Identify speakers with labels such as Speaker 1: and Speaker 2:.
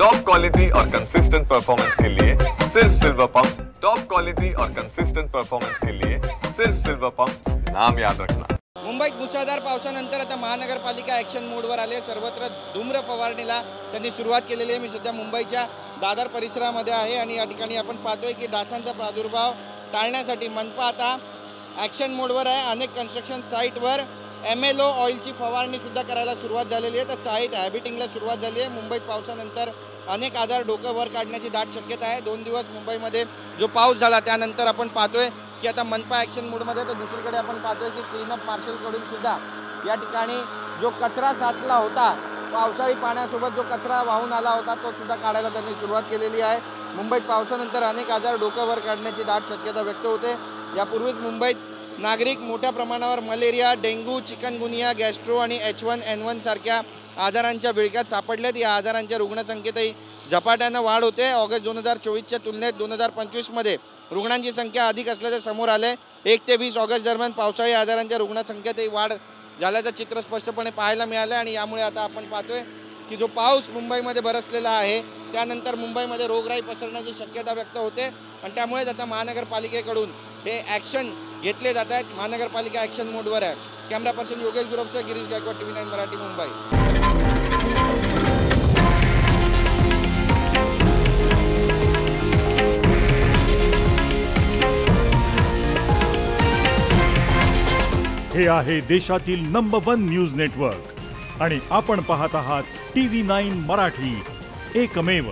Speaker 1: Top quality और consistent performance के लिए सिर्फ सिल्वर पंप्स। टॉप क्वालिटी और कंसिस्टेंट परफॉर्मेंस के लिए सिर्फ सिल्वर पंप्स, नाम याद रखना।
Speaker 2: मुंबईत मुसळधार पावसानंतर आता महानगरपालिका ॲक्शन मोडवर आले। सर्वत्र धूम्र फवारणीला त्यांनी सुरुवात केलेली आहे। मी सध्या मुंबईच्या दादर परिसरामध्ये आहे आणि या ठिकाणी आपण पाहतोय की डासांचा प्रादुर्भाव टाळण्यासाठी मनपा आता ॲक्शन मोडवर आहे। अनेक कन्स्ट्रक्शन साईटवर MLO ऑइलची फवारणी सुद्धा करायला सुरुवात झालेली आहे। तर चाळीत हॅबिटिंगला सुरुवात झाली आहे। मुंबईत पावसानंतर अनेक आजार डोकं वर काढण्याची दाट शक्यता आहे। 2 दिवस मुंबईमध्ये जो पाऊस झाला त्यानंतर आपण पाहतोय की आता मनपा ॲक्शन मोडमध्ये, तर दुसरीकडे आपण पाहतोय की क्लीनअप मार्शलकडून सुद्धा या ठिकाणी जो कचरा साचला होता, पावसाळी पाण्यासोबत जो कचरा वाहून आला होता तो सुद्धा काढायला त्यांनी सुरुवात केलेली आहे। मुंबईत पावसानंतर अनेक आजार डोकं वर काढण्याची दाट शक्यता व्यक्त होते। यापूर्वीच मुंबईत नागरिक मोठ्या प्रमाणावर मलेरिया, डेंग्यू, चिकनगुनिया, गॅस्ट्रो आणि H1N1 सारख्या आजारांच्या विळख्यात सापडल्यात। या आजारांच्या रुग्णसंख्येतही झपाट्यानं वाढ होते। ऑगस्ट 2024च्या तुलनेत 2025मध्ये रुग्णांची संख्या अधिक असल्याचे समोर आले। 1 ते 20 ऑगस्ट दरम्यान पावसाळी आजारांच्या रुग्णसंख्येतही वाढ झाल्याचं चित्र स्पष्टपणे पाहायला मिळालं आणि यामुळे आता आपण पाहतोय की जो पाऊस मुंबईमध्ये बरसलेला आहे त्यानंतर मुंबईमध्ये रोगराई पसरण्याची शक्यता व्यक्त होते आणि त्यामुळेच आता महानगरपालिकेकडून हे ॲक्शन घेतले जात आहेत। महानगरपालिका ॲक्शन मोडवर आहे। कॅमेरा पर्सन योगेश गुरवसह गिरीश गायकवाड, TV9 मराठी, मुंबई।
Speaker 3: हे आहे देशातील नंबर 1 न्यूज नेटवर्क आणि आपण पाहत आहात TV9 मराठी, एकमेव।